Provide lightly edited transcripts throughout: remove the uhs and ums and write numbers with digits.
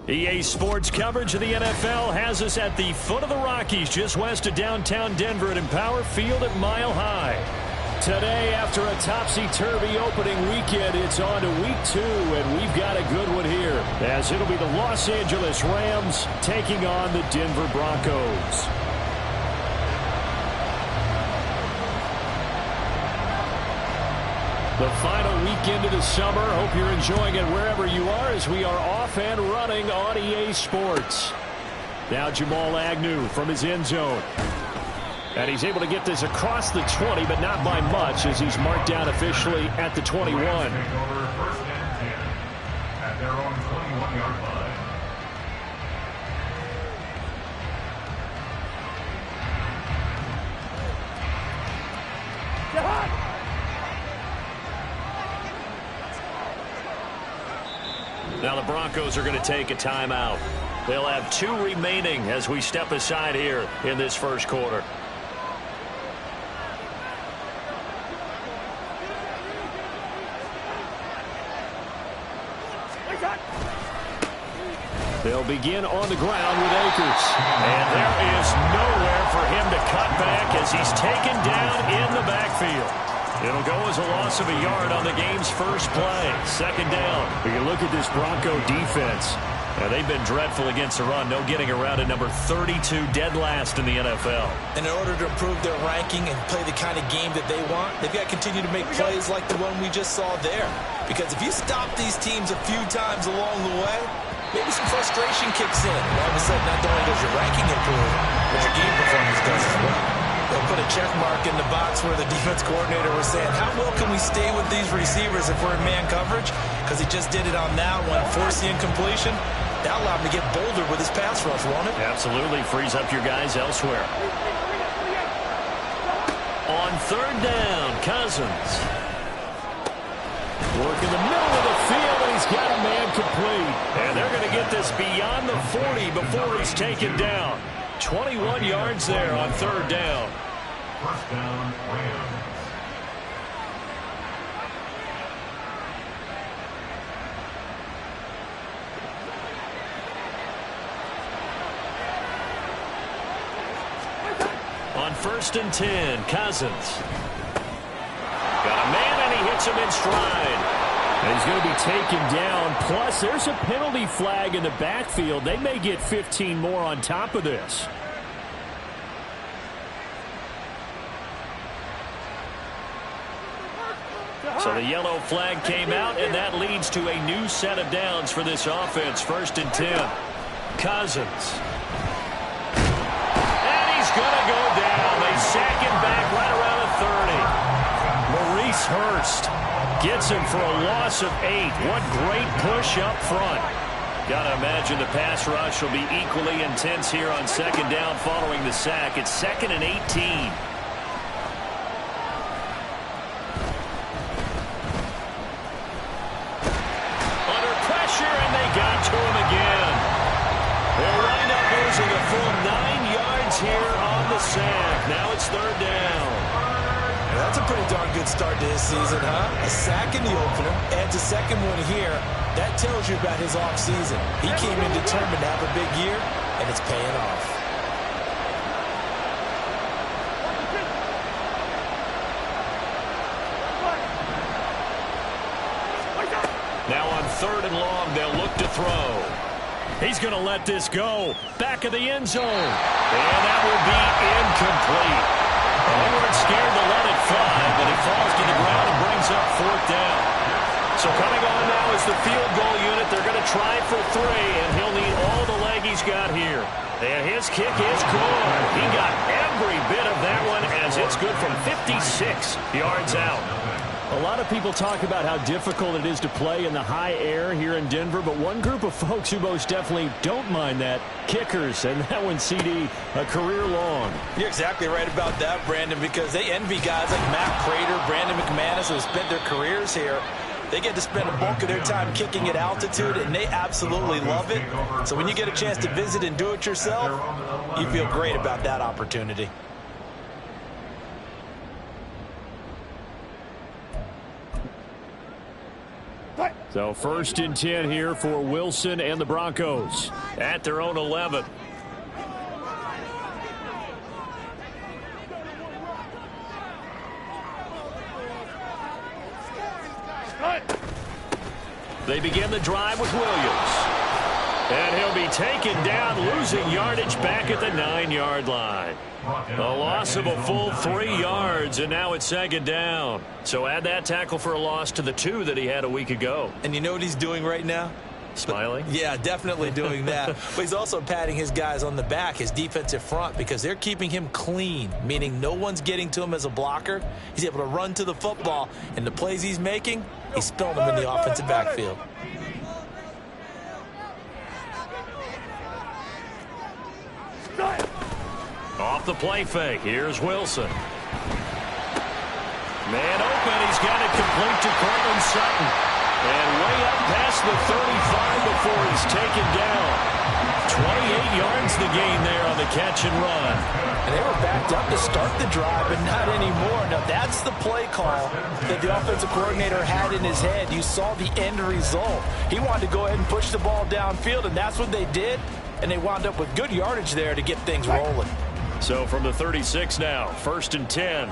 EA Sports coverage of the NFL has us at the foot of the Rockies, just west of downtown Denver at Empower Field at Mile High. Today, after a topsy-turvy opening weekend, it's on to week 2, and we've got a good one here, as it'll be the Los Angeles Rams taking on the Denver Broncos. The final weekend of the summer. Hope you're enjoying it wherever you are as we are off and running on EA Sports. Now Jamal Agnew from his end zone. And he's able to get this across the 20, but not by much as he's marked down officially at the 21. First and 10 at their own 21-yard line. Now the Broncos are going to take a timeout. They'll have 2 remaining as we step aside here in this first quarter. They'll begin on the ground with Akers. And there is nowhere for him to cut back as he's taken down in the backfield. It'll go as a loss of a yard on the game's first play. Second down. When you look at this Bronco defense, they've been dreadful against the run. No getting around at number 32, dead last in the NFL. And in order to improve their ranking and play the kind of game that they want, they've got to continue to make plays like the one we just saw there. Because if you stop these teams a few times along the way, maybe some frustration kicks in. And all of a sudden, not only does your ranking improve, but your game performance does as well. They'll put a check mark in the box where the defense coordinator was saying, how well can we stay with these receivers if we're in man coverage? Because he just did it on that one, forced the incompletion. That allowed him to get bolder with his pass rush, won't it? Absolutely. Frees up your guys elsewhere. On third down, Cousins. Work in the middle of the field, and he's got a man complete. And they're going to get this beyond the 40 before he's taken down. 21 yards there on third down. First down, Rams. On first and 10, Cousins. Got a man, and he hits him in stride. And he's going to be taken down. Plus, there's a penalty flag in the backfield. They may get 15 more on top of this. So the yellow flag came out, and that leads to a new set of downs for this offense. First and 10. Cousins. And he's going to go down. They sack him back right around the 30. Maurice Hurst gets him for a loss of 8. What great push up front. Gotta imagine the pass rush will be equally intense here on second down following the sack. It's 2nd and 18. Under pressure, and they got to him again. They'll wind up losing a full 9 yards here on the sack. Now it's third down. That's a pretty darn good start to his season, huh? A sack in the opener, adds a second one here. That tells you about his offseason. He came in determined to have a big year, and it's paying off. Now on third and long, they'll look to throw. He's going to let this go. Back of the end zone. And that will be incomplete. They weren't scared to let it fly, but it falls to the ground and brings up fourth down. So coming on now is the field goal unit. They're going to try for 3, and he'll need all the leg he's got here. And his kick is good. He got every bit of that one as it's good from 56 yards out. A lot of people talk about how difficult it is to play in the high air here in Denver, but one group of folks who most definitely don't mind that, kickers, and that one, CD, a career long. You're exactly right about that, Brandon, because they envy guys like Matt Prater, Brandon McManus, who have spent their careers here. They get to spend a bulk of their time kicking at altitude, and they absolutely love it. So when you get a chance to visit and do it yourself, you feel great about that opportunity. But So 1st and 10 here for Wilson and the Broncos at their own 11. They begin the drive with Williams. And he'll be taken down, losing yardage back at the 9-yard line. A loss of a full 3 yards, and now it's 2nd down. So add that tackle for a loss to the 2 that he had a week ago. And you know what he's doing right now? Smiling? Yeah, definitely doing that. But he's also patting his guys on the back, his defensive front, because they're keeping him clean, meaning no one's getting to him as a blocker. He's able to run to the football, and the plays he's making, he's spilling them in the offensive backfield. Off the play fake. Here's Wilson. Man open. He's got it complete to Cortland Sutton. And way up past the 35 before he's taken down. 28 yards the gain there on the catch and run. And they were backed up to start the drive, but not anymore. Now, that's the play call that the offensive coordinator had in his head. You saw the end result. He wanted to go ahead and push the ball downfield, and that's what they did. And they wound up with good yardage there to get things rolling. So from the 36 now, 1st and 10.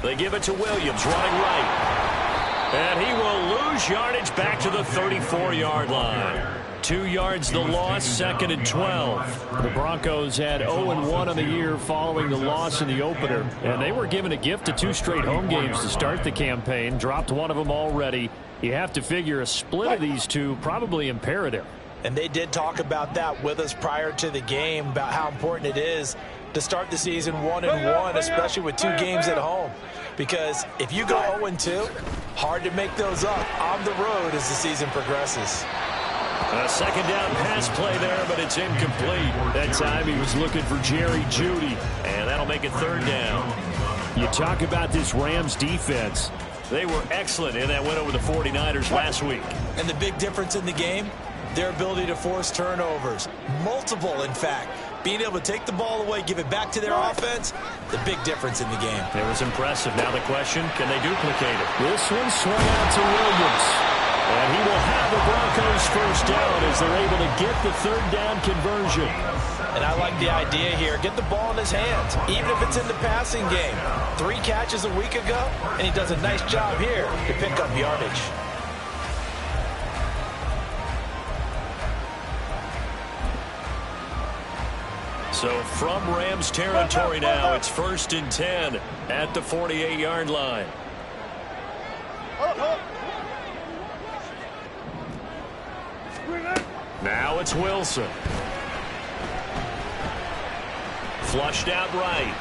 They give it to Williams, running right. And he will lose yardage back to the 34-yard line. 2 yards the loss, 2nd and 12. The Broncos had 0-1 on the year following the loss in the opener. And they were given a gift of 2 straight home games to start the campaign. Dropped one of them already. You have to figure a split of these two probably imperative. And they did talk about that with us prior to the game, about how important it is to start the season 1-1, especially with 2 games at home. Because if you go 0-2, hard to make those up on the road as the season progresses. A 2nd down pass play there, but it's incomplete. That time he was looking for Jerry Jeudy, and that'll make it 3rd down. You talk about this Rams defense. They were excellent in that win over the 49ers last week. And the big difference in the game, their ability to force turnovers. Multiple, in fact. Being able to take the ball away, give it back to their offense, the big difference in the game. It was impressive. Now the question, can they duplicate it? This one swung out to Williams. And he will have the Broncos 1st down as they're able to get the 3rd down conversion. And I like the idea here. Get the ball in his hands, even if it's in the passing game. 3 catches a week ago, and he does a nice job here to pick up yardage. So from Rams territory now, it's 1st and 10 at the 48-yard line. Now it's Wilson. Flushed out right.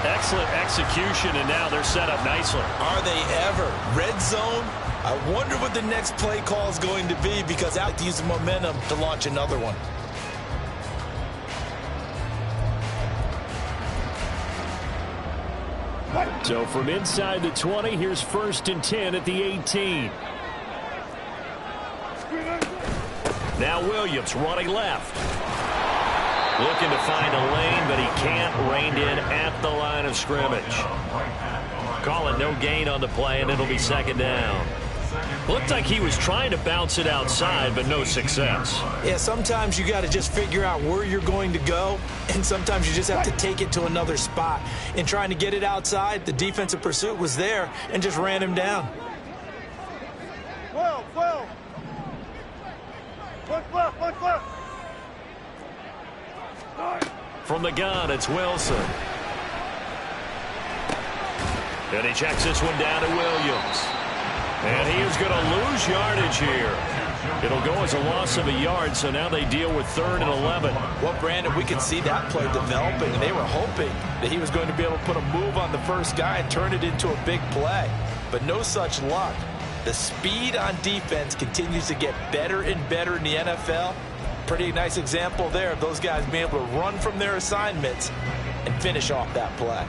Excellent execution, and now they're set up nicely. Are they ever? Red zone? I wonder what the next play call is going to be, because I like to use the momentum to launch another one. So from inside the 20, here's 1st and 10 at the 18. Now Williams running left. Looking to find a lane, but he can't rein in at the line of scrimmage. Call it no gain on the play, and it'll be 2nd down. Looked like he was trying to bounce it outside, but no success. Yeah, sometimes you got to just figure out where you're going to go, and sometimes you just have to take it to another spot. In trying to get it outside, the defensive pursuit was there and just ran him down. 12. What's left? From the gun, it's Wilson. And he checks this one down to Williams. And he is going to lose yardage here. It'll go as a loss of a yard, so now they deal with 3rd and 11. Well, Brandon, we could see that play developing, and they were hoping that he was going to be able to put a move on the first guy and turn it into a big play. But no such luck. The speed on defense continues to get better and better in the NFL. Pretty nice example there of those guys being able to run from their assignments and finish off that play.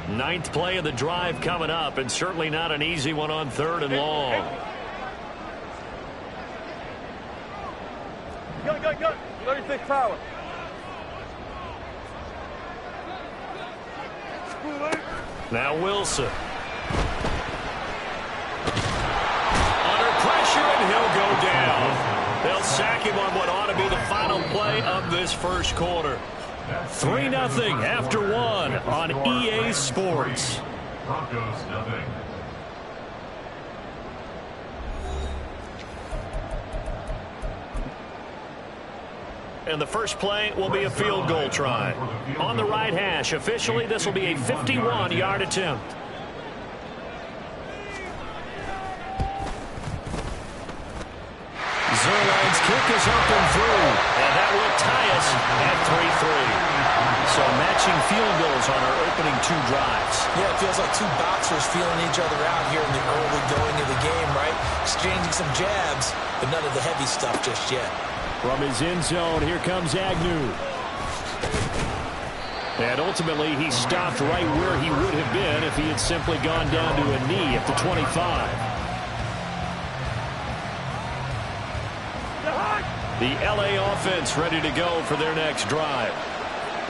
9th play of the drive coming up, and certainly not an easy one on 3rd and long. Go. 36 power. Now Wilson. Under pressure, and he'll go down. They'll sack him on what ought to be the final play of this first quarter. 3-0 after one on EA Sports. Broncos nothing. And the first play will be a field goal try. On the right hash, officially, this will be a 51-yard attempt. Zerline's kick is up and through, and that will tie us at 3-3. So matching field goals on our opening two drives. Yeah, it feels like two boxers feeling each other out here in the early going of the game, right? Exchanging some jabs, but none of the heavy stuff just yet. From his end zone, here comes Agnew. And ultimately, he stopped right where he would have been if he had simply gone down to a knee at the 25. The LA offense ready to go for their next drive.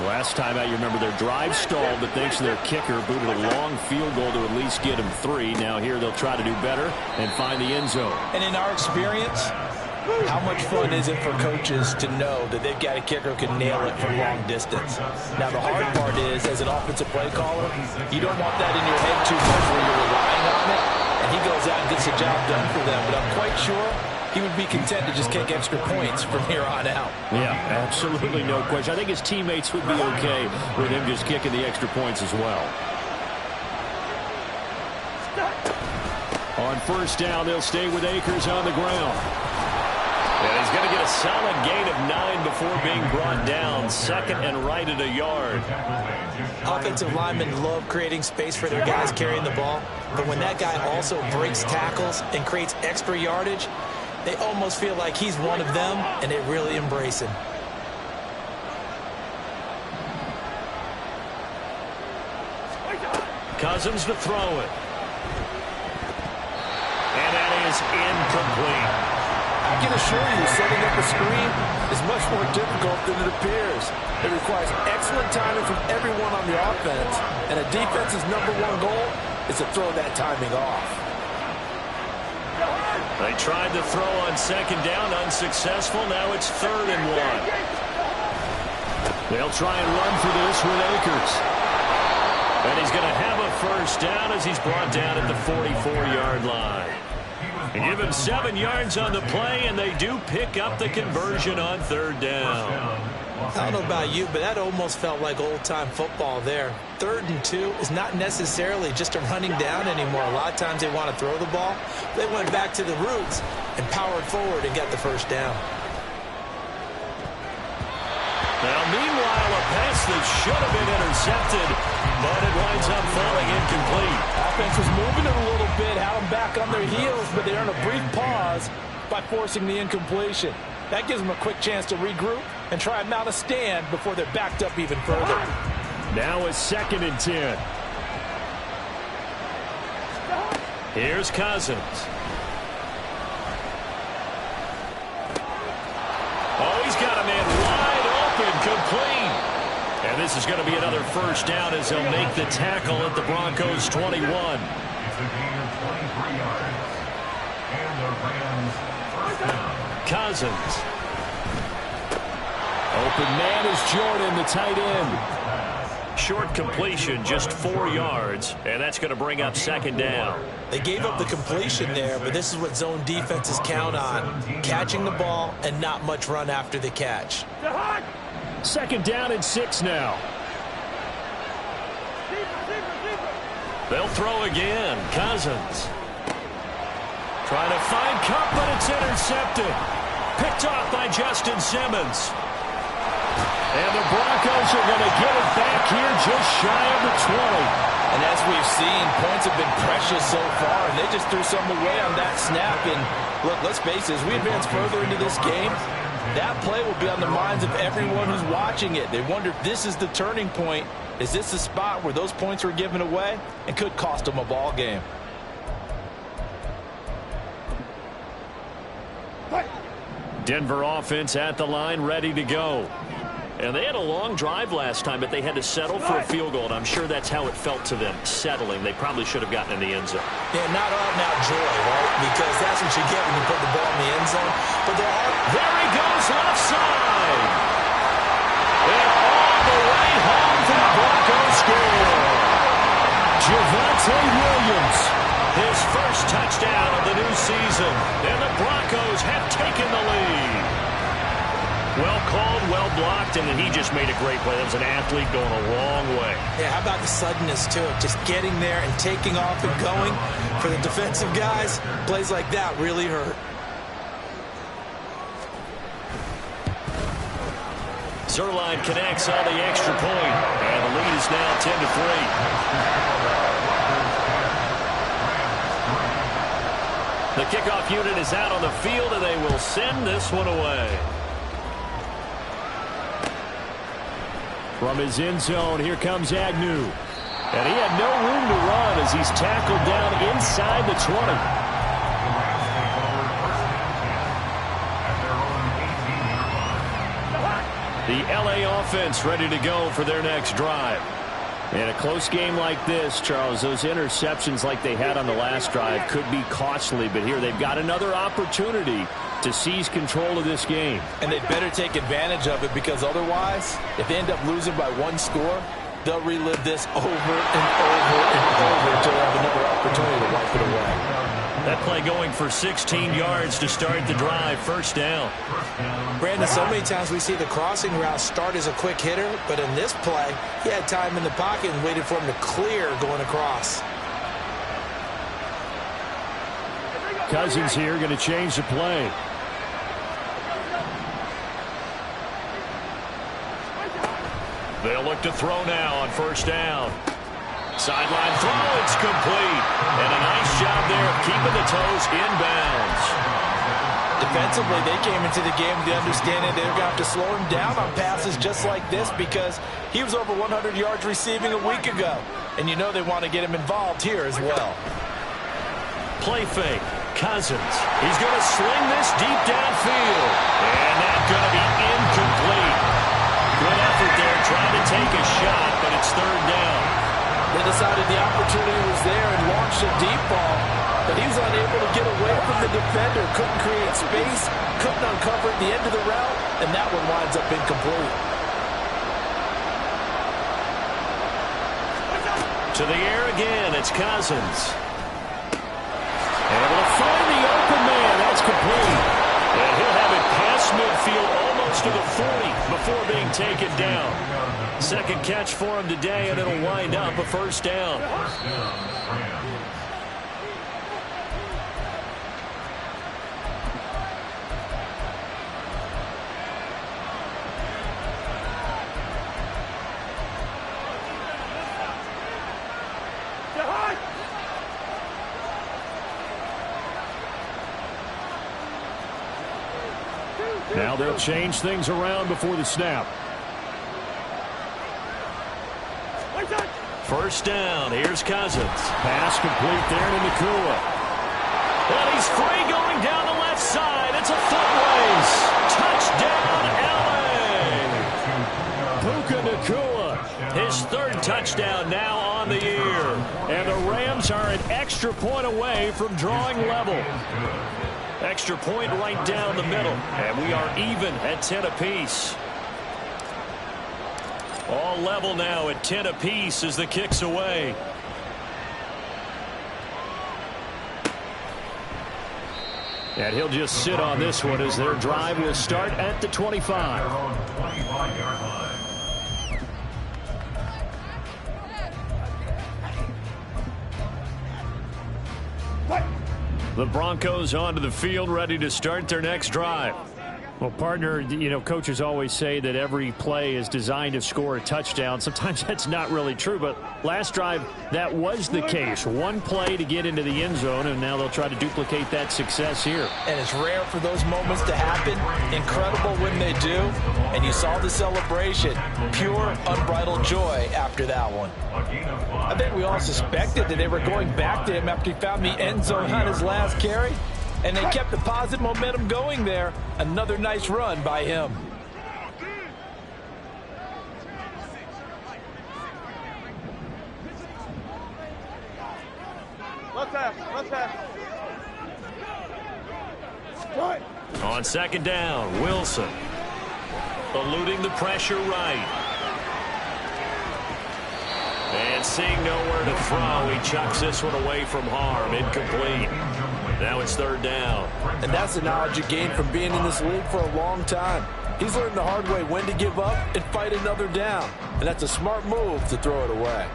Last time out, you remember their drive stalled, but thanks to their kicker, booted a long field goal to at least get him 3. Now here they'll try to do better and find the end zone. And in our experience, how much fun is it for coaches to know that they've got a kicker who can nail it from long distance? Now, the hard part is, as an offensive play caller, you don't want that in your head too much where you're relying on it, and he goes out and gets the job done for them. But I'm quite sure he would be content to just kick extra points from here on out. Yeah, absolutely no question. I think his teammates would be okay with him just kicking the extra points as well. On first down, they'll stay with Akers on the ground. And he's going to get a solid gain of 9 before being brought down. Second and right at a yard. Offensive linemen love creating space for their guys carrying the ball. But when that guy also breaks tackles and creates extra yardage, they almost feel like he's one of them, and they really embrace him. Cousins to throw it. And that is incomplete. I can assure you, setting up a screen is much more difficult than it appears. It requires excellent timing from everyone on the offense, and a defense's #1 goal is to throw that timing off. They tried to throw on second down, unsuccessful. Now it's 3rd and 1. They'll try and run for this with Akers. And he's going to have a first down as he's brought down at the 44-yard line. And give him 7 yards on the play, and they do pick up the conversion on 3rd down. I don't know about you, but that almost felt like old-time football there. 3rd and 2 is not necessarily just a running down anymore. A lot of times they want to throw the ball. They went back to the roots and powered forward and got the first down. Now, meanwhile, a pass that should have been intercepted, but it winds up falling incomplete. Offense was moving it a little bit, had them back on their heels, but they earned a brief pause by forcing the incompletion. That gives them a quick chance to regroup and try and mount a stand before they're backed up even further. Now a 2nd and 10. Here's Cousins. Oh, he's got a man wide open, complete. And this is going to be another first down as they'll make the tackle at the Broncos' 21. It's a gain of 23 yards. And the Rams first down. Cousins. Open man is Jordan, the tight end. Short completion, just 4 yards, and that's going to bring up 2nd down. They gave up the completion there, but this is what zone defenses count on. Catching the ball and not much run after the catch. 2nd down and 6 now. They'll throw again. Cousins. Trying to find Cup, but it's intercepted. Picked off by Justin Simmons. And the Broncos are going to get it back here just shy of the 20. And as we've seen, points have been precious so far, and they just threw some away on that snap. And look, let's face it, as we advance further into this game, that play will be on the minds of everyone who's watching it. They wonder if this is the turning point. Is this the spot where those points were given away and could cost them a ball game? Denver offense at the line, ready to go. And they had a long drive last time, but they had to settle for a field goal, and I'm sure that's how it felt to them, settling. They probably should have gotten in the end zone. Yeah, not out-and-out joy, right? Because that's what you get when you put the ball in the end zone. But there he goes, left side. And all the way home for the Broncos score. Javonte Williams, his first touchdown of the new season. And the Broncos have taken the lead. Well called, well blocked, and then he just made a great play. That was an athlete going a long way. Yeah, how about the suddenness to it? Just getting there and taking off and going. For the defensive guys, plays like that really hurt. Zerline connects on the extra point, and the lead is now 10-3. The kickoff unit is out on the field, and they will send this one away. From his end zone, here comes Agnew. And he had no room to run as he's tackled down inside the 20. The LA offense ready to go for their next drive. In a close game like this, Charles, those interceptions like they had on the last drive could be costly, but here they've got another opportunity to seize control of this game. And they'd better take advantage of it, because otherwise, if they end up losing by one score, they'll relive this over and over and over until they have another opportunity to wipe it away. That play going for 16 yards to start the drive. First down. Brandon, so many times we see the crossing route start as a quick hitter, but in this play, he had time in the pocket and waited for him to clear going across. Cousins here going to change the play. They'll look to throw now on first down. Sideline throw, it's complete. And a nice job there of keeping the toes inbounds. Defensively, they came into the game with the understanding they're going to have to slow him down on passes just like this, because he was over 100 yards receiving a week ago. And you know they want to get him involved here as well. Play fake. Cousins. He's going to sling this deep downfield. And that's going to be incomplete. Good effort there trying to take a shot, but it's third down. They decided the opportunity was there and launched a deep ball, but he was unable to get away from the defender. Couldn't create space, couldn't uncover at the end of the route, and that one winds up incomplete. To the air again, it's Cousins. Able to find the open man. That's complete. And he'll have it past midfield almost to the 40 before being taken down. Second catch for him today, and it'll wind up a first down. Now they'll change things around before the snap. First down. Here's Cousins. Pass complete there to Nakua. And he's free going down the left side. It's a foot race. Touchdown, LA. Puka Nakua. His third touchdown now on the year. And the Rams are an extra point away from drawing level. Extra point right down the middle. And we are even at 10 apiece. All level now at 10 apiece as the kick's away. And he'll just sit on this one as their drive will start at the 25. The Broncos onto the field, ready to start their next drive. Well, partner, you know, coaches always say that every play is designed to score a touchdown. Sometimes that's not really true, but last drive, that was the case. One play to get into the end zone, and now they'll try to duplicate that success here. And it's rare for those moments to happen. Incredible when they do. And you saw the celebration. Pure, unbridled joy after that one. I think we all suspected that they were going back to him after he found the end zone on his last carry. And they kept the positive momentum going there. Another nice run by him. pass. On second down, Wilson. Eluding the pressure right. And seeing nowhere to throw, he chucks this one away from harm. Incomplete. Now it's third down. And that's the knowledge you gain from being in this league for a long time. He's learned the hard way when to give up and fight another down. And that's a smart move to throw it away.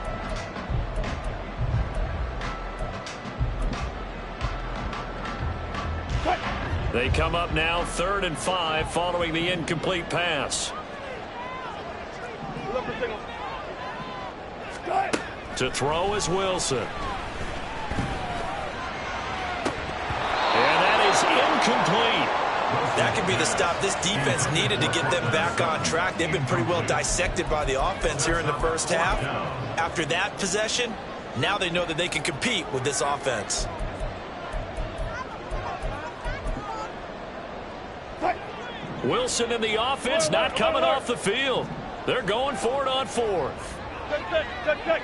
They come up now 3rd and 5 following the incomplete pass. To throw is Wilson. And that is incomplete. That could be the stop this defense needed to get them back on track. They've been pretty well dissected by the offense here in the first half. After that possession, now they know that they can compete with this offense. Wilson and the offense not coming off the field. They're going for it on 4th. Check.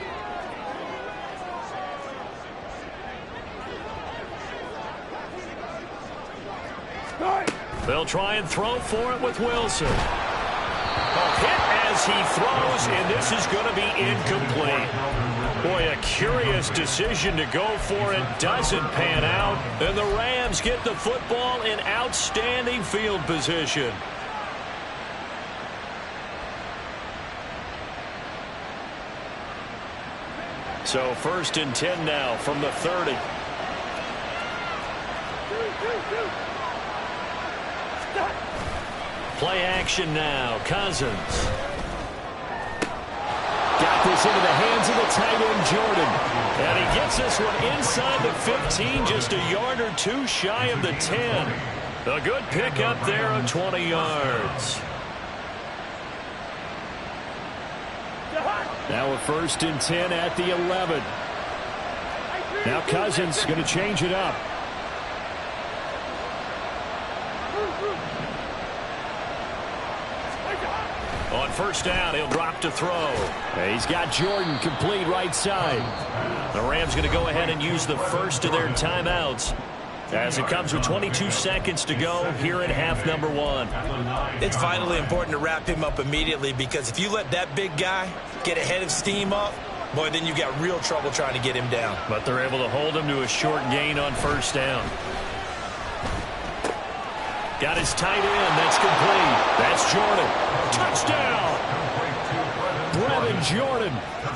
They'll try and throw for it with Wilson. Hit as he throws, and this is going to be incomplete. Boy, a curious decision to go for it. Doesn't pan out, and the Rams get the football in outstanding field position. So 1st and 10 now from the 30. Play action now. Cousins. Got this into the hands of the tight end, Jordan. And he gets this one inside the 15, just a yard or two shy of the 10. A good pickup there of 20 yards. Now a 1st and 10 at the 11. Now Cousins going to change it up. On 1st down, he'll drop to throw. He's got Jordan complete right side. The Rams going to go ahead and use the first of their timeouts as it comes with 22 seconds to go here at half number 1. It's vitally important to wrap him up immediately, because if you let that big guy get ahead of steam up, boy, then you've got real trouble trying to get him down. But they're able to hold him to a short gain on 1st down. Got his tight end. That's complete. That's Jordan. Touchdown! Brevin Jordan,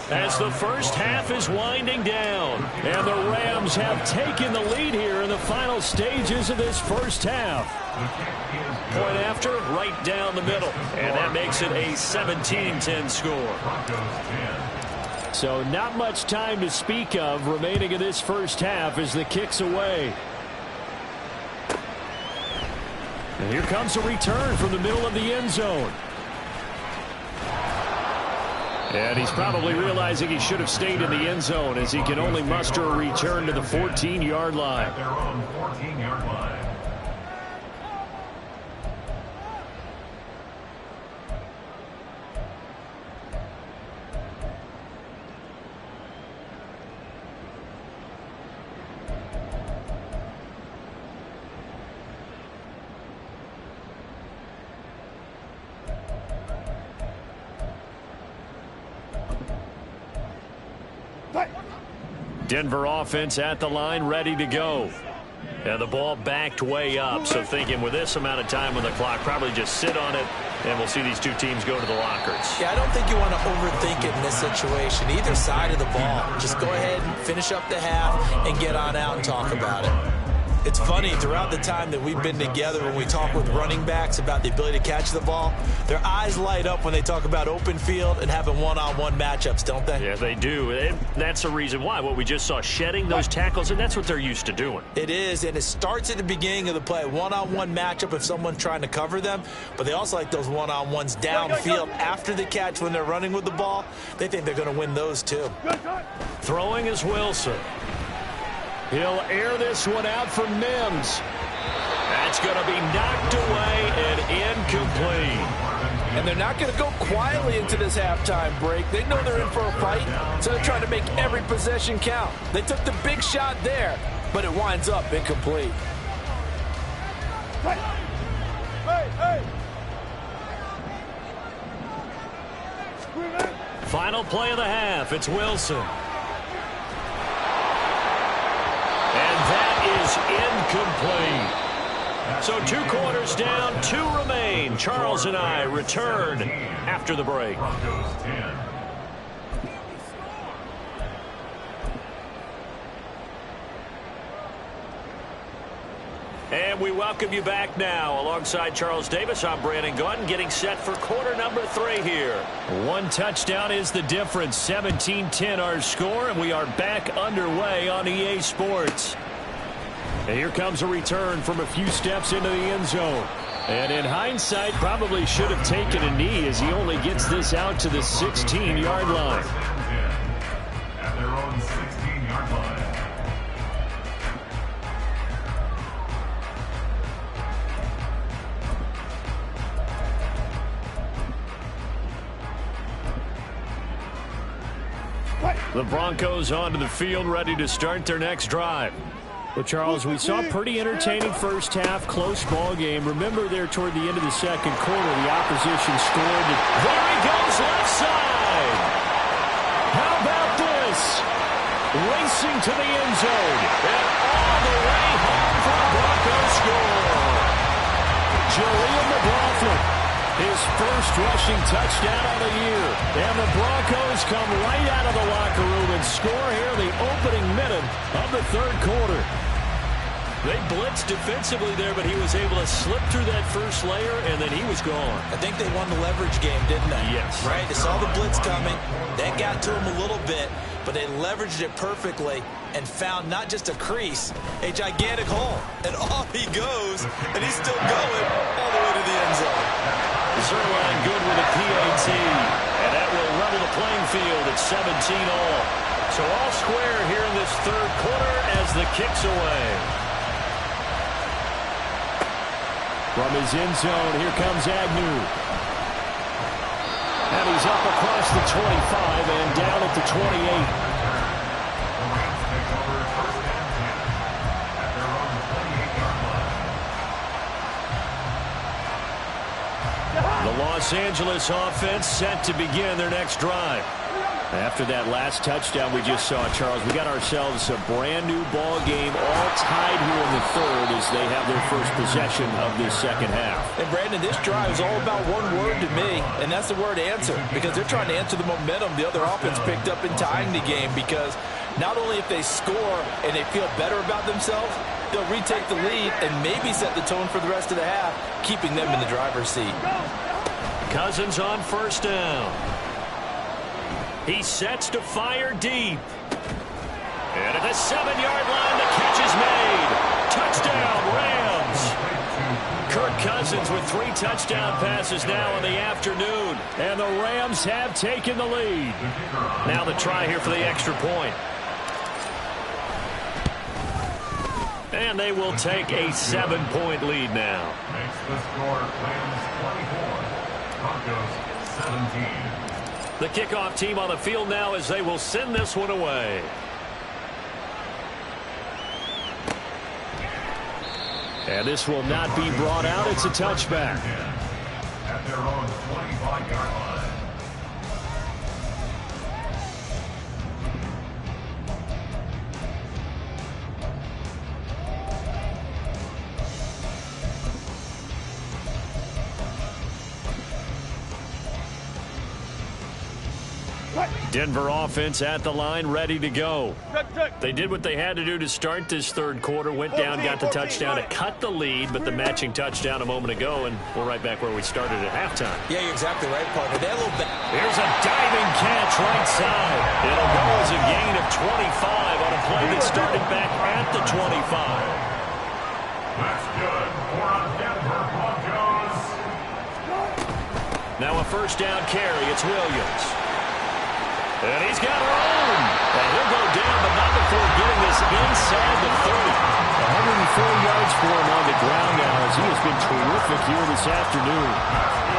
as the first half is winding down. And the Rams have taken the lead here in the final stages of this first half. Point after, right down the middle. And that makes it a 17-10 score. So not much time to speak of remaining in this first half as the kick's away. And here comes a return from the middle of the end zone. And he's probably realizing he should have stayed in the end zone, as he can only muster a return to the 14-yard line. Their own 14-yard line. Denver offense at the line, ready to go. And the ball backed way up, so thinking with this amount of time on the clock, probably just sit on it, and we'll see these two teams go to the lockers. Yeah, I don't think you want to overthink it in this situation. Either side of the ball, just go ahead and finish up the half and get on out and talk about it. It's funny, throughout the time that we've been together, when we talk with running backs about the ability to catch the ball, their eyes light up when they talk about open field and having one-on-one matchups, don't they? Yeah, they do. And that's the reason why. What we just saw, shedding those tackles, and that's what they're used to doing. It is, and it starts at the beginning of the play. One-on-one matchup if someone's trying to cover them, but they also like those one-on-ones downfield after the catch when they're running with the ball. They think they're going to win those too. Throwing is Wilson. He'll air this one out for Mims. That's going to be knocked away and incomplete. And they're not going to go quietly into this halftime break. They know they're in for a fight, so they're trying to make every possession count. They took the big shot there. but it winds up incomplete. Hey! Final play of the half. It's Wilson. And that is incomplete. So 2 quarters down, 2 remain. Charles and I return after the break. Broncos 10. And we welcome you back now. Alongside Charles Davis, I'm Brandon Gaudin, getting set for quarter number 3 here. 1 touchdown is the difference. 17-10 our score, and we are back underway on EA Sports. And here comes a return from a few steps into the end zone. And in hindsight, probably should have taken a knee as he only gets this out to the 16-yard line. At their own 16-yard line. The Broncos onto the field, ready to start their next drive. Well, Charles, we saw a pretty entertaining first half, close ball game. Remember there toward the end of the second quarter, the opposition scored. There he goes, left side. How about this? Racing to the end zone. And all the way home for a Broncos score. Jaleel McLaughlin, his first rushing touchdown of the year. And the Broncos come right out of the locker room and score here in the opening minute of the third quarter. They blitzed defensively there, but he was able to slip through that first layer, and then he was gone. I think they won the leverage game, didn't they? Yes. Right? They saw the blitz coming. That got to him a little bit, but they leveraged it perfectly and found not just a crease, a gigantic hole. And off he goes, and he's still going all the way to the end zone. Zerline good with a PAT, and that will level the playing field at 17 all. So all square here in this third quarter as the kick's away. From his end zone, here comes Agnew. And he's up across the 25 and down at the 28. The Rams take over first and 10 at their own 28-yard line. The Los Angeles offense set to begin their next drive. After that last touchdown we just saw, Charles, we got ourselves a brand new ball game, all tied here in the third as they have their first possession of this second half. And Brandon, this drive is all about one word to me, and that's the word answer, because they're trying to answer the momentum the other offense picked up in tying the game, because not only if they score and they feel better about themselves, they'll retake the lead and maybe set the tone for the rest of the half, keeping them in the driver's seat. Cousins on first down. He sets to fire deep. And at the 7-yard line, the catch is made. Touchdown, Rams. Kirk Cousins with 3 touchdown passes now in the afternoon. And the Rams have taken the lead. Now the try here for the extra point. And they will take a 7-point lead now. Makes the score Rams 24, Broncos 17. The kickoff team on the field now as they will send this one away. And this will not be brought out. It's a touchback. At their own 25-yard line. Denver offense at the line, ready to go. They did what they had to do to start this third quarter. Went down, got the touchdown to cut the lead, but the matching touchdown a moment ago, and we're right back where we started at halftime. Yeah, you're exactly right, partner. They're a little bit. Here's a diving catch right side. It'll go as a gain of 25 on a play that started back at the 25. That's good for a Denver Broncos. Now a first down carry. It's Williams. And he's got room. And he'll go down, but not before getting this inside the 30. 104 yards for him on the ground now as he has been terrific here this afternoon.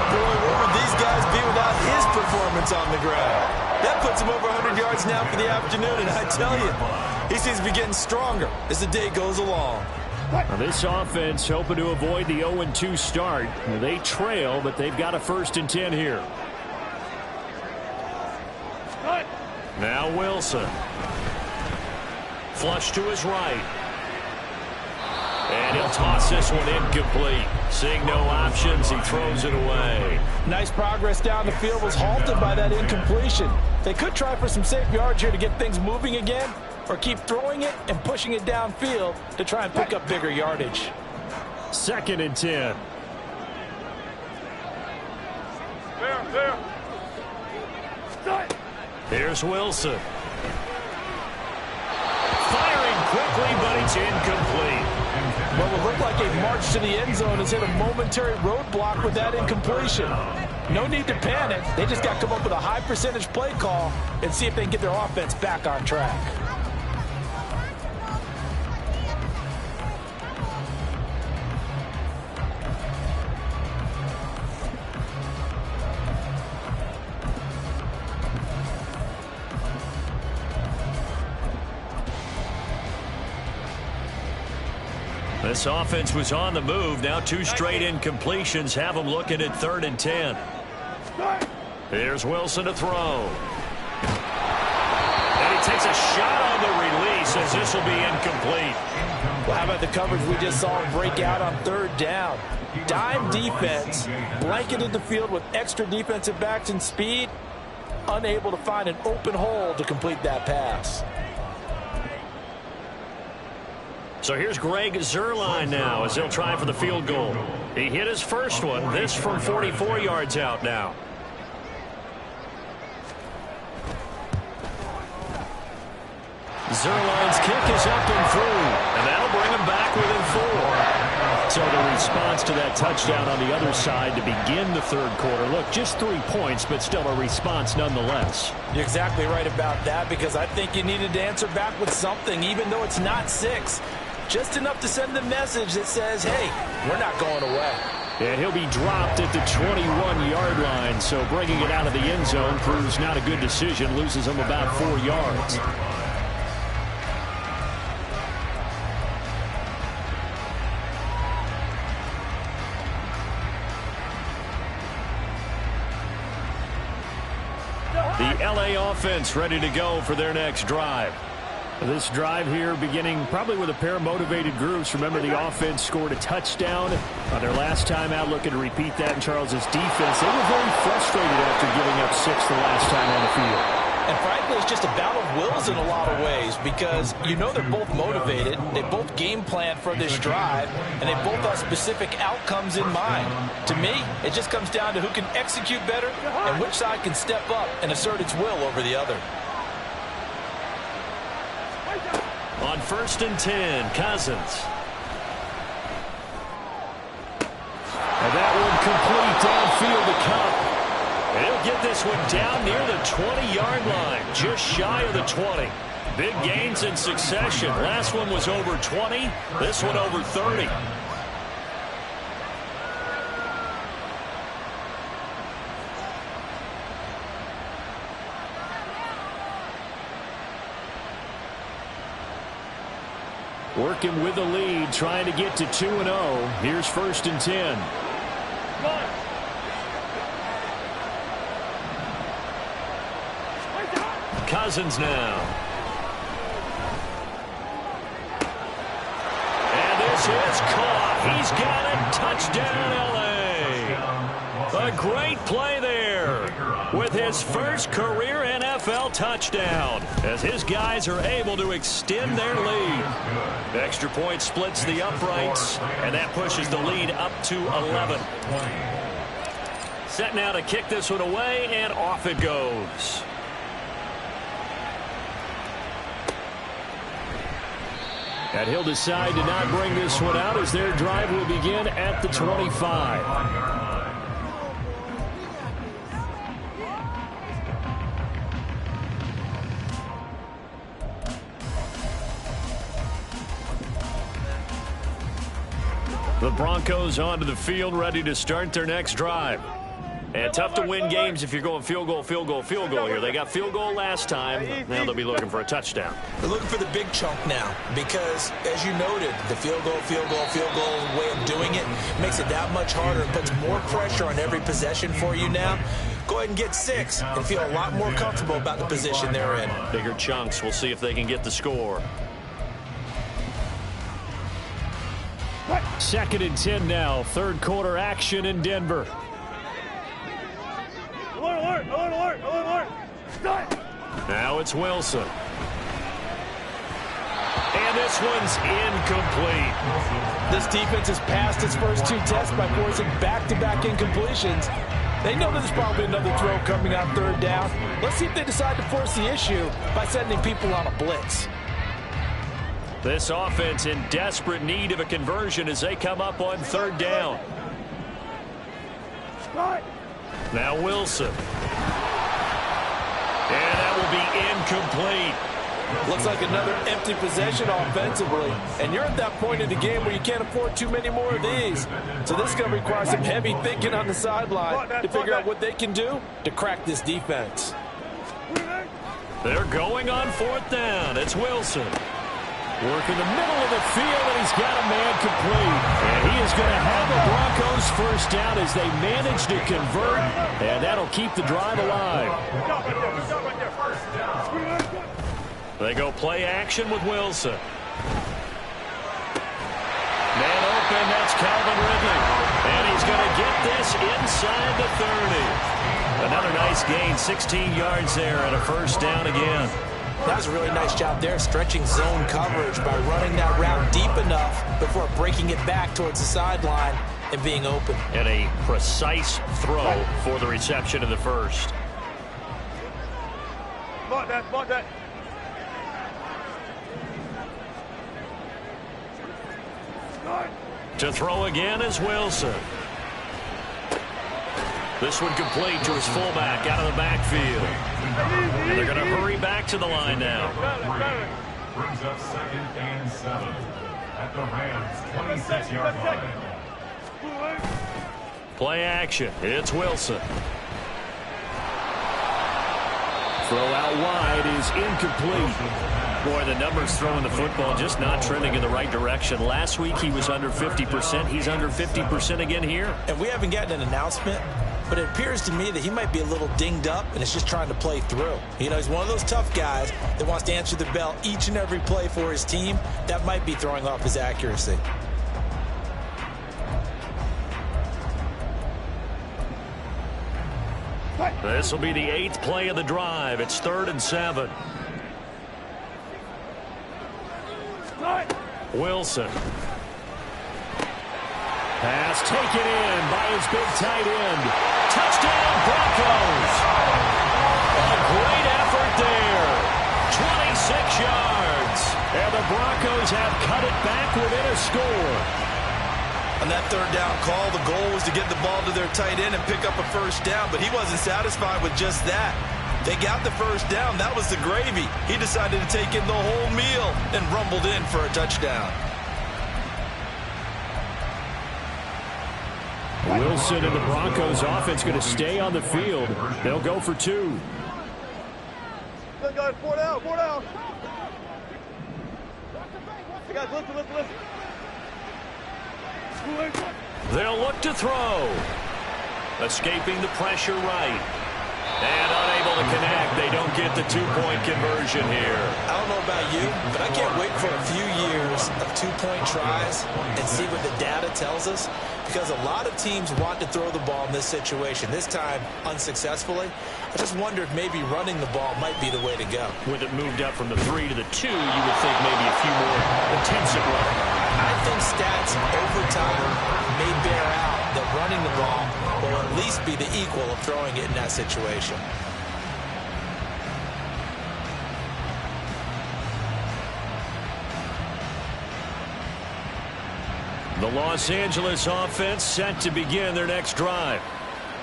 Boy, where would these guys be without his performance on the ground? That puts him over 100 yards now for the afternoon, and I tell you, he seems to be getting stronger as the day goes along. Now this offense hoping to avoid the 0-2 start. They trail, but they've got a 1st and 10 here. Now Wilson. Flush to his right. And he'll toss this one incomplete. Seeing no options, he throws it away. Nice progress down the field was halted by that incompletion. They could try for some safe yards here to get things moving again, or keep throwing it and pushing it downfield to try and pick up bigger yardage. 2nd and 10. Here's Wilson. Firing quickly, but it's incomplete. What would look like a march to the end zone has hit a momentary roadblock with that incompletion. No need to panic. They just got to come up with a high percentage play call and see if they can get their offense back on track. This offense was on the move. Now 2 straight incompletions have them looking at 3rd and 10. Here's Wilson to throw. And he takes a shot on the release as this will be incomplete. Well, how about the coverage we just saw him break out on 3rd down? Dime defense, blanketed the field with extra defensive backs and speed, unable to find an open hole to complete that pass. So here's Greg Zuerlein now as they'll try for the field goal. He hit his first one, this from 44 yards out now. Zuerlein's kick is up and through, and that'll bring him back within 4. So the response to that touchdown on the other side to begin the 3rd quarter. Look, just 3 points, but still a response nonetheless. You're exactly right about that, because I think you needed to answer back with something, even though it's not 6. Just enough to send the message that says, hey, we're not going away. And he'll be dropped at the 21-yard line, so bringing it out of the end zone proves not a good decision, loses him about 4 yards. The LA offense ready to go for their next drive. This drive here beginning probably with a pair of motivated groups. Remember, the offense scored a touchdown on their last time out, looking to repeat that in Charles's defense. They were very frustrated after giving up 6 the last time on the field. And frankly, it's just a battle of wills in a lot of ways, because you know they're both motivated, they both game plan for this drive, and they both have specific outcomes in mind. To me, it just comes down to who can execute better and which side can step up and assert its will over the other. On 1st and 10, Cousins. And that one complete downfield to Cup. He'll get this one down near the 20-yard line, just shy of the 20. Big gains in succession. Last one was over 20, this one over 30. Working with the lead, trying to get to 2-0. Here's 1st and 10. Cousins now. And this is caught. He's got it. Touchdown, LA. A great play there with his first career NFL touchdown as his guys are able to extend their lead. The extra point splits the uprights, and that pushes the lead up to 11. Set now to kick this one away, and off it goes. And he'll decide to not bring this one out as their drive will begin at the 25. The Broncos onto the field, ready to start their next drive. And tough to win games if you're going field goal, field goal, field goal here. They got field goal last time. Now they'll be looking for a touchdown. They're looking for the big chunk now because, as you noted, the field goal way of doing it makes it that much harder and puts more pressure on every possession for you now. Go ahead and get 6 and feel a lot more comfortable about the position they're in. Bigger chunks. We'll see if they can get the score. 2nd and 10 now. Third quarter action in Denver. Alert, alert, alert, alert, alert. Start. Now it's Wilson. And this one's incomplete. This defense has passed its first 2 tests by forcing back-to-back incompletions. They know there's probably another throw coming on 3rd down. Let's see if they decide to force the issue by sending people on a blitz. This offense in desperate need of a conversion as they come up on 3rd down. Start. Now Wilson. And that will be incomplete. Looks like another empty possession offensively. And you're at that point in the game where you can't afford too many more of these. So this is going to require some heavy thinking on the sideline to figure out what they can do to crack this defense. They're going on 4th down. It's Wilson. Work in the middle of the field, and he's got a man complete. And he is going to have the Broncos first down as they manage to convert, and that'll keep the drive alive. Stop right there. Stop right there. First down. They go play action with Wilson. Man open, that's Calvin Ridley. And he's going to get this inside the 30. Another nice gain, 16 yards there, and a first down again. That was a really nice job there, stretching zone coverage by running that route deep enough before breaking it back towards the sideline and being open. And a precise throw for the reception in the first. Mark that. Mark that. Start. To throw again is Wilson. This one complete to his fullback out of the backfield. And they're going to hurry back to the line now. Brings up 2nd and 7 at the Rams' 26-yard line. Play action. It's Wilson. Throw out wide is incomplete. Boy, the numbers throwing the football just not trending in the right direction. Last week he was under 50%. He's under 50% again here. And we haven't gotten an announcement, but it appears to me that he might be a little dinged up and is just trying to play through. You know, he's one of those tough guys that wants to answer the bell each and every play for his team. That might be throwing off his accuracy. This will be the 8th play of the drive. It's 3rd and 7. Wilson. Pass taken in by his big tight end. Touchdown, Broncos. A great effort there. 26 yards. And the Broncos have cut it back within a score. On that 3rd down call, the goal was to get the ball to their tight end and pick up a first down, but he wasn't satisfied with just that. They got the first down. That was the gravy. He decided to take in the whole meal and rumbled in for a touchdown. Wilson and the Broncos offense going to stay on the field. They'll go for 2. Good guys, 4 down, 4 down. Hey guys, listen. They'll look to throw. Escaping the pressure right. And unable to connect. They don't get the 2-point conversion here. I don't know about you, but I can't wait for a few years of 2-point tries and see what the data tells us. Because a lot of teams want to throw the ball in this situation. This time, unsuccessfully. I just wonder if maybe running the ball might be the way to go. With it moved up from the 3 to the 2, you would think maybe a few more attempts at running. I think stats over time may bear out that running the ball will at least be the equal of throwing it in that situation. The Los Angeles offense set to begin their next drive.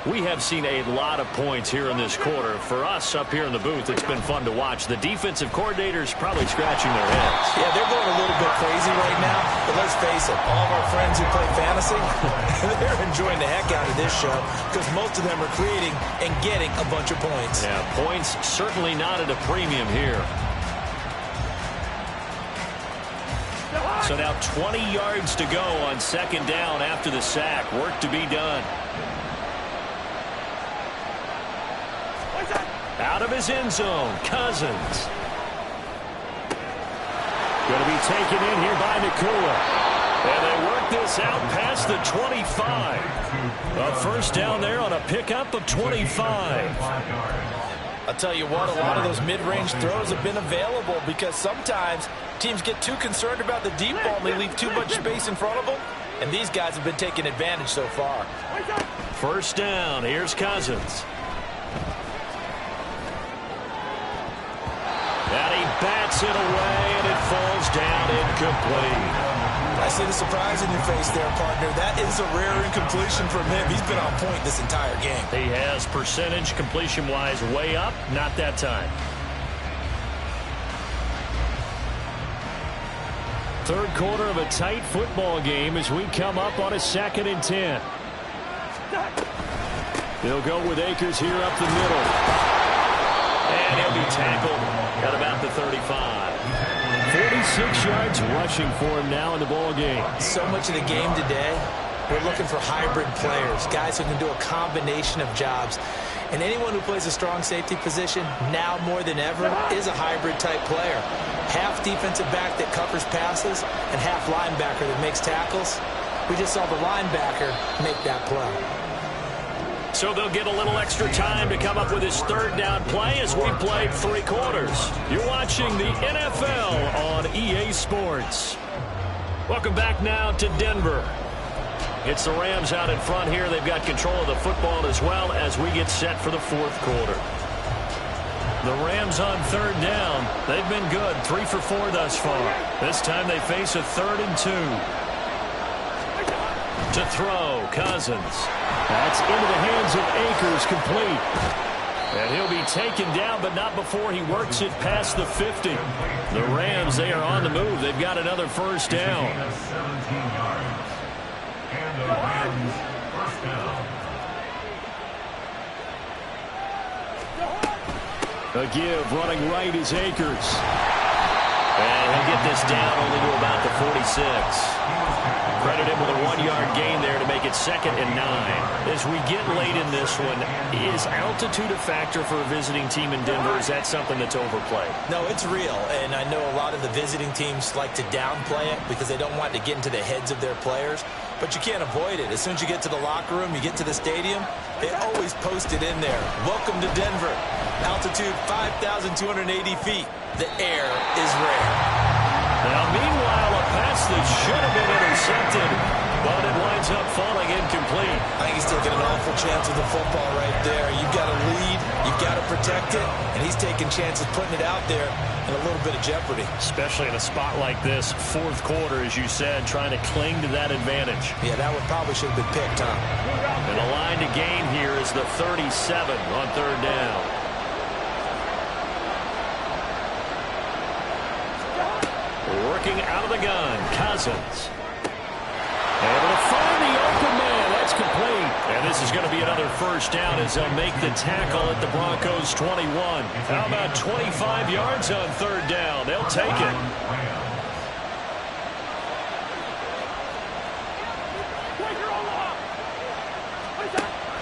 We have seen a lot of points here in this quarter. For us up here in the booth, it's been fun to watch. The defensive coordinators probably scratching their heads. Yeah, they're going a little bit crazy right now. But let's face it, all of our friends who play fantasy, they're enjoying the heck out of this show because most of them are creating and getting a bunch of points. Yeah, points certainly not at a premium here. So now 20 yards to go on second down after the sack. Work to be done. Out of his end zone, Cousins. Going to be taken in here by Nakua. And they work this out past the 25. A first down there on a pickup of 25. I'll tell you what, a lot of those mid-range throws have been available because sometimes teams get too concerned about the deep ball and they leave too much space in front of them. And these guys have been taking advantage so far. First down, here's Cousins. And he bats it away, and it falls down incomplete. I see the surprise in your face there, partner. That is a rare incompletion from him. He's been on point this entire game. He has percentage completion-wise way up, not that time. Third quarter of a tight football game as we come up on a 2nd and 10. They'll go with Akers here up the middle. And he'll be tackled at about the 35. 46 yards rushing for him now in the ball game. So much of the game today, we're looking for hybrid players, guys who can do a combination of jobs. And anyone who plays a strong safety position, now more than ever, is a hybrid-type player. Half defensive back that covers passes and half linebacker that makes tackles. We just saw the linebacker make that play. So they'll get a little extra time to come up with his third down play as we played 3 quarters. You're watching the NFL on EA Sports. Welcome back now to Denver. It's the Rams out in front here. They've got control of the football as well as we get set for the 4th quarter. The Rams on third down. They've been good, 3 for 4 thus far. This time they face a 3rd and 2. To throw, Cousins. That's into the hands of Akers, complete. And he'll be taken down, but not before he works it past the 50. The Rams, they are on the move. They've got another first down. 17 yards. And the Rams first down. A give, running right is Akers. And he'll get this down only to about the 46. Credit him with a 1-yard gain there to make it 2nd and 9. As we get late in this one, is altitude a factor for a visiting team in Denver? Is that something that's overplayed? No, it's real, and I know a lot of the visiting teams like to downplay it because they don't want to get into the heads of their players, but you can't avoid it. As soon as you get to the locker room, you get to the stadium, they always post it in there. Welcome to Denver. Altitude 5,280 feet. The air is rare. Now, meanwhile, a pass that should have been intercepted, but it winds up falling incomplete. I think he's taking an awful chance with the football right there. You've got to lead, you've got to protect it, and he's taking chances putting it out there in a little bit of jeopardy. Especially in a spot like this, 4th quarter, as you said, trying to cling to that advantage. Yeah, that one probably should have been picked, huh? And the line to gain here is the 37 on third down. Working out of the gun, Cousins. Able to find the open man. That's complete. And this is going to be another first down as they'll make the tackle at the Broncos' 21. How about 25 yards on third down? They'll take it.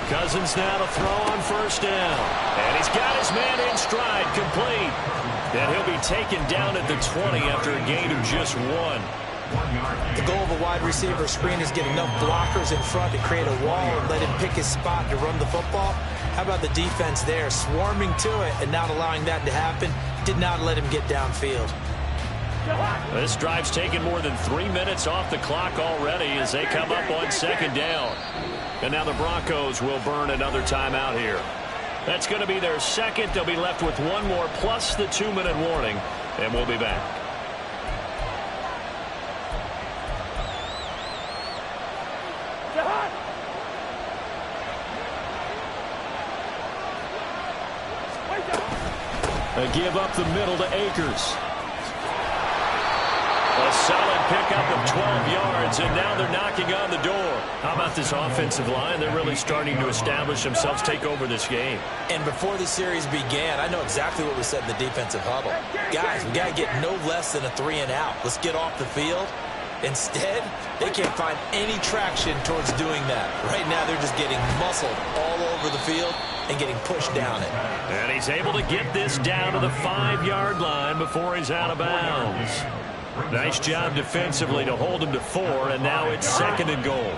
Cousins now to throw on first down. And he's got his man in stride, complete. And he'll be taken down at the 20 after a gain of just 1. The goal of a wide receiver screen is get enough blockers in front to create a wall and let him pick his spot to run the football. How about the defense there, swarming to it and not allowing that to happen? Did not let him get downfield. This drive's taken more than 3 minutes off the clock already as they come up on second down. And now the Broncos will burn another timeout here. That's going to be their second. They'll be left with one more plus the 2-minute warning, and we'll be back. A give up the middle to Akers. A solid pickup of 12 yards, and now they're knocking on the door. How about this offensive line? They're really starting to establish themselves, take over this game. And before the series began, I know exactly what we said in the defensive huddle. Guys, we got to get no less than a 3-and-out. Let's get off the field. Instead, they can't find any traction towards doing that. Right now, they're just getting muscled all over the field and getting pushed down it. And he's able to get this down to the 5-yard line before he's out of bounds. Nice job defensively to hold him to 4, and now it's 2nd and goal.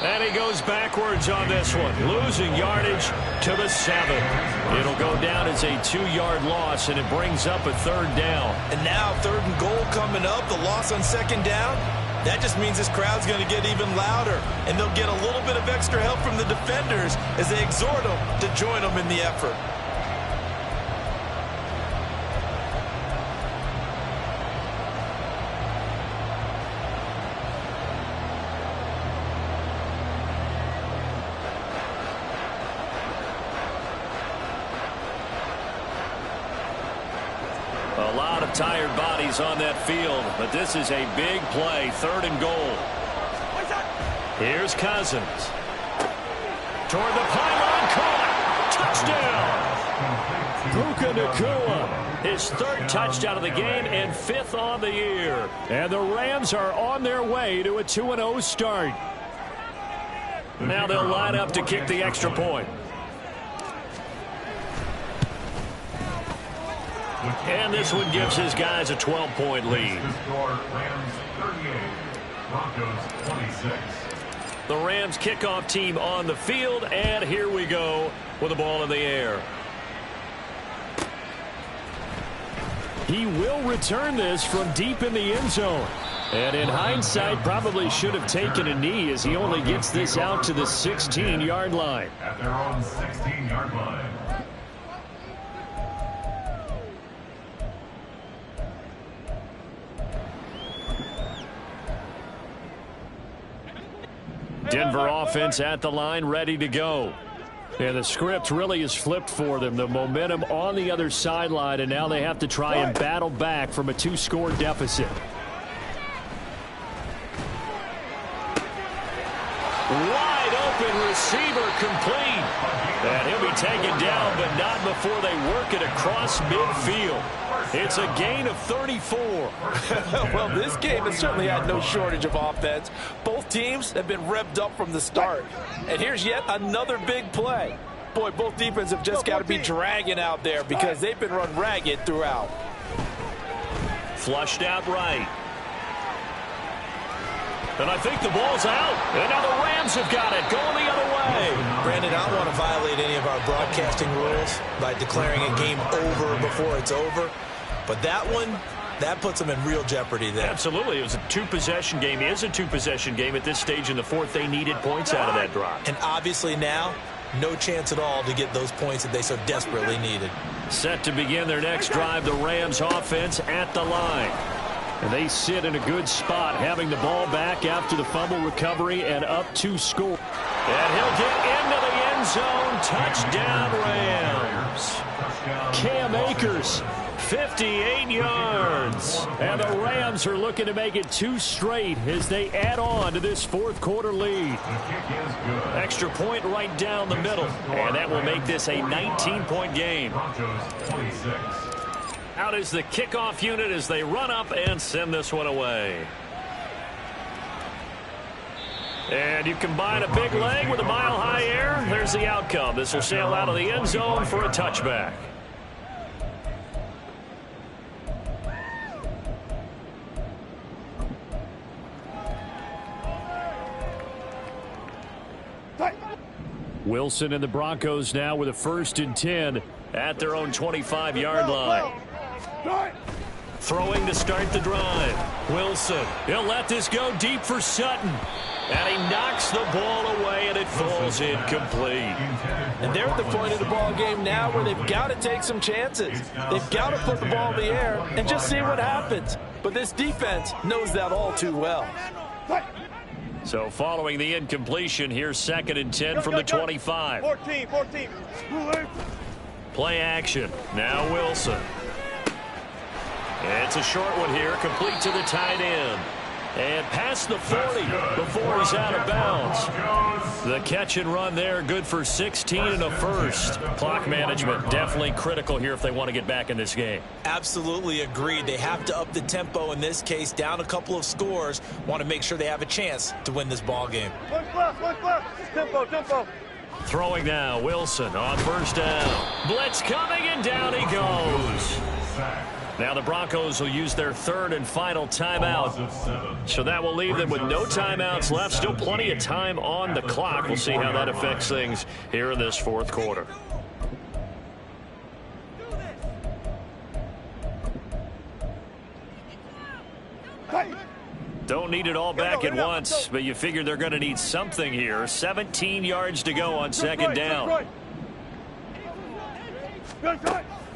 And he goes backwards on this one, losing yardage to the 7. It'll go down as a 2-yard loss, and it brings up a 3rd down. And now 3rd and goal coming up, the loss on 2nd down. That just means this crowd's going to get even louder, and they'll get a little bit of extra help from the defenders as they exhort them to join them in the effort. A lot of tired bodies on that field, but this is a big play, 3rd and goal. Here's Cousins. Toward the pylon, caught. Touchdown. Puka Nacua, his 3rd touchdown of the game and 5th on the year. And the Rams are on their way to a 2-0 start. Now they'll line up to kick the extra point. And this one gives his guys a 12-point lead. The Rams kickoff team on the field, and here we go with the ball in the air. He will return this from deep in the end zone. And in hindsight, probably should have taken a knee as he only gets this out to the 16-yard line. At their own 16-yard line. Denver offense at the line, ready to go. And the script really is flipped for them. The momentum on the other sideline, and now they have to try and battle back from a 2-score deficit. Wide open receiver complete. And he'll be taken down, but not before they work it across midfield. It's a gain of 34. Well, this game has certainly had no shortage of offense. Both teams have been revved up from the start. And here's yet another big play. Boy, both defenses have just got to be dragging out there because they've been run ragged throughout. Flushed out right. And I think the ball's out. And now the Rams have got it, going the other way. Brandon, I don't want to violate any of our broadcasting rules by declaring a game over before it's over. But that one, that puts them in real jeopardy there. Absolutely. It was a 2-possession game. It is a 2-possession game at this stage in the 4th. They needed points out of that drive. And obviously now, no chance at all to get those points that they so desperately needed. Set to begin their next drive, the Rams offense at the line. And they sit in a good spot, having the ball back after the fumble recovery and up to score. And he'll get into the end zone. Touchdown, Rams. Cam Akers, 58 yards. And the Rams are looking to make it 2 straight as they add on to this 4th quarter lead. Extra point right down the middle. And that will make this a 19-point game. Out is the kickoff unit as they run up and send this one away. And you combine a big leg with a mile-high air. There's the outcome. This will sail out of the end zone for a touchback. Wilson and the Broncos now with a 1st and 10 at their own 25-yard line. Throwing to start the drive. Wilson, he'll let this go deep for Sutton. And he knocks the ball away, and it falls incomplete. And they're at the point of the ball game now where they've got to take some chances. They've got to put the ball in the air and just see what happens. But this defense knows that all too well. So following the incompletion, here's 2nd and 10 from the 25. 14. Play action. Now Wilson. It's a short one here, complete to the tight end. And past the 40 before he's out of bounds. The catch and run there, good for 16 and a first. Clock management definitely critical here if they want to get back in this game. Absolutely agreed. They have to up the tempo in this case, down a couple of scores. Want to make sure they have a chance to win this ball game. One plus. Tempo. Throwing now, Wilson on 1st down. Blitz coming, and down he goes. Now the Broncos will use their 3rd and final timeout. So that will leave them with no timeouts left. Still plenty of time on the clock. We'll see how that affects things here in this 4th quarter. Don't need it all back at once, but you figure they're going to need something here. 17 yards to go on 2nd down.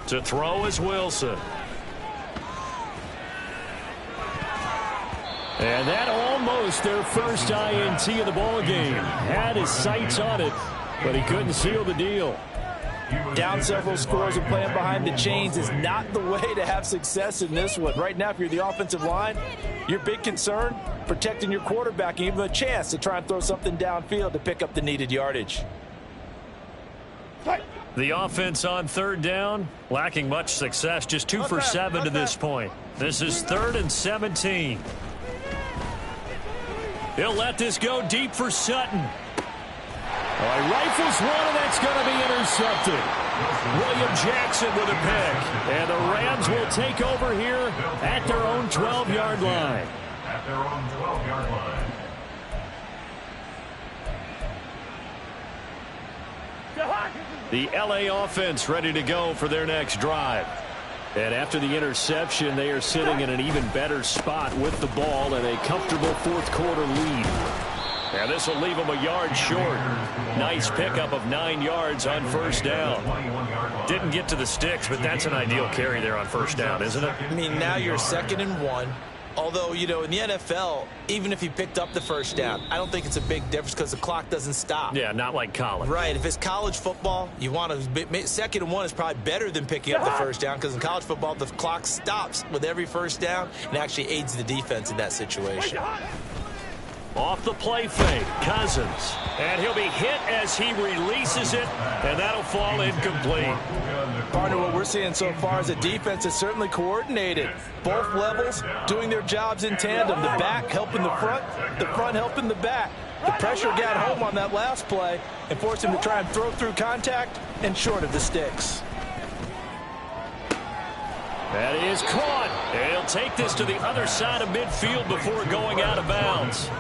To throw is Wilson. And that almost their first INT of the ball game. Had his sights on it, but he couldn't seal the deal. Down several scores and playing behind the chains is not the way to have success in this one. Right now, if you're the offensive line, your big concern, protecting your quarterback and give him a chance to try and throw something downfield to pick up the needed yardage. The offense on 3rd down, lacking much success, just 2 for 7 to this point. This is 3rd and 17. He'll let this go deep for Sutton. He rifles one, and that's going to be intercepted. William Jackson with a pick. And the Rams will take over here at their own 12-yard line. At their own 12-yard line. The LA offense ready to go for their next drive. And after the interception, they are sitting in an even better spot with the ball and a comfortable 4th quarter lead. And this will leave them a yard short. Nice pickup of 9 yards on 1st down. Didn't get to the sticks, but that's an ideal carry there on 1st down, isn't it? I mean, now you're 2nd and 1. Although, you know, in the NFL, even if he picked up the 1st down, I don't think it's a big difference because the clock doesn't stop. Yeah, not like college. Right. If it's college football, you want to 2nd and 1 is probably better than picking up the 1st down because in college football, the clock stops with every 1st down and actually aids the defense in that situation. Off the play fake, Cousins. And he'll be hit as he releases it, and that'll fall incomplete. Partner, what we're seeing so far is a defense that's certainly coordinated. Both levels doing their jobs in tandem. The back helping the front helping the back. The pressure got home on that last play and forced him to try and throw through contact and short of the sticks. That is caught. And he'll take this to the other side of midfield before going out of bounds.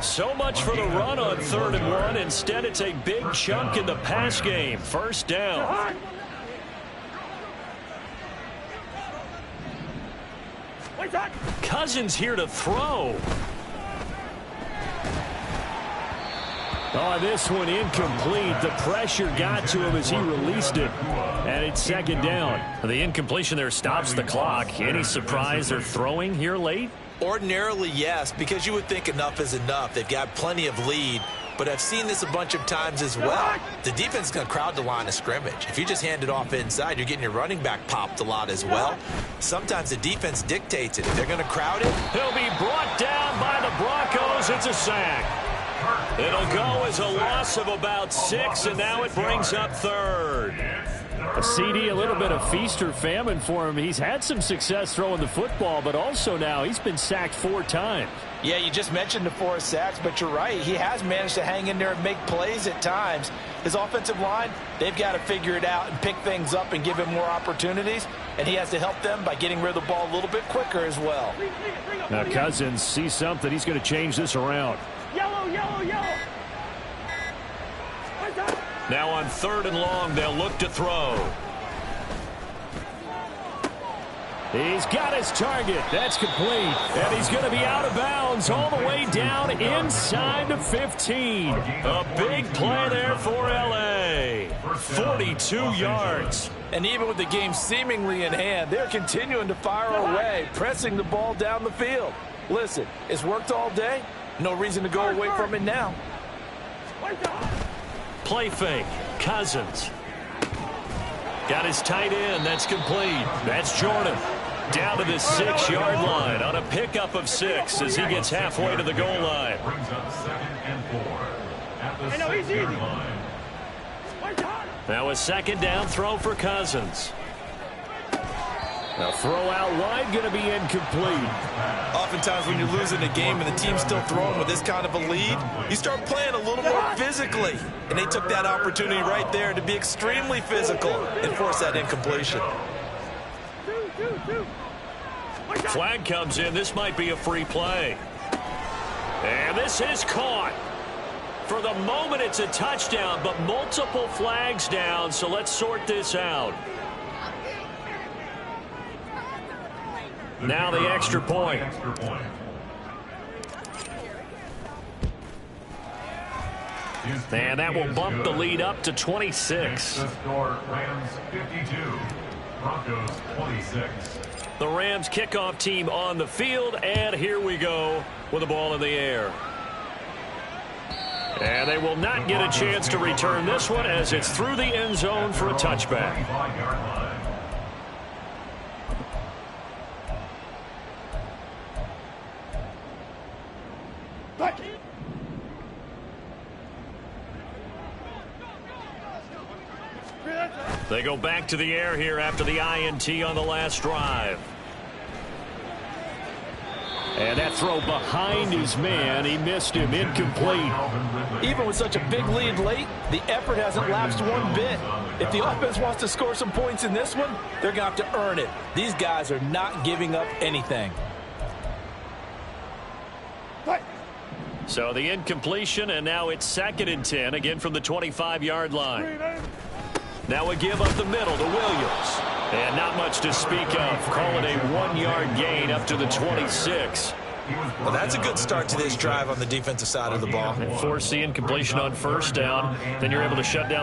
So much for the run on 3rd and 1. Instead, it's a big chunk in the pass game. 1st down. Cousins here to throw. Oh, this one incomplete. The pressure got to him as he released it. And it's 2nd down. The incompletion there stops the clock. Any surprise they're throwing here late? Ordinarily, yes, because you would think enough is enough. They've got plenty of lead, but I've seen this a bunch of times as well. The defense is going to crowd the line of scrimmage. If you just hand it off inside, you're getting your running back popped a lot as well. Sometimes the defense dictates it. If they're going to crowd it, he'll be brought down by the Broncos. It's a sack. It'll go as a loss of about 6, and now it brings up 3rd. A CD, a little bit of feast or famine for him. He's had some success throwing the football, but also now he's been sacked 4 times. Yeah, you just mentioned the 4 sacks, but you're right. He has managed to hang in there and make plays at times. His offensive line, they've got to figure it out and pick things up and give him more opportunities, and he has to help them by getting rid of the ball a little bit quicker as well. Now Cousins sees something. He's going to change this around. Yellow. Now on 3rd and long, they'll look to throw. He's got his target. That's complete. And he's going to be out of bounds all the way down inside the 15. A big play there for L.A. 42 yards. And even with the game seemingly in hand, they're continuing to fire away, pressing the ball down the field. Listen, it's worked all day. No reason to go away from it now. Play fake. Cousins. Got his tight end. That's complete. That's Jordan. Down to the 6-yard line on a pickup of 6 as he gets halfway to the goal line. Brings up 2nd and 4 at the 6-yard line. Now a 2nd down throw for Cousins. Now throw out wide, going to be incomplete. Oftentimes when you're losing a game and the team's still throwing with this kind of a lead, you start playing a little more physically. And they took that opportunity right there to be extremely physical and force that incompletion. Flag comes in. This might be a free play. And this is caught. For the moment, it's a touchdown, but multiple flags down, so let's sort this out. Now the extra point. And that will bump the lead up to 26. The score, Rams 52, Broncos 26. The Rams kickoff team on the field, and here we go with the ball in the air. And they will not get a chance to return this one as it's through the end zone for a touchback. They go back to the air here after the INT on the last drive. And that throw behind his man, he missed him, incomplete. Even with such a big lead late, the effort hasn't lapsed one bit. If the offense wants to score some points in this one, they're going to have to earn it. These guys are not giving up anything. So the incompletion, and now it's 2nd and 10, again from the 25-yard line. Now a give up the middle to Williams. And not much to speak of. Call it a 1-yard gain up to the 26. Well, that's a good start to this drive on the defensive side of the ball. And force the incompletion on 1st down. Then you're able to shut down the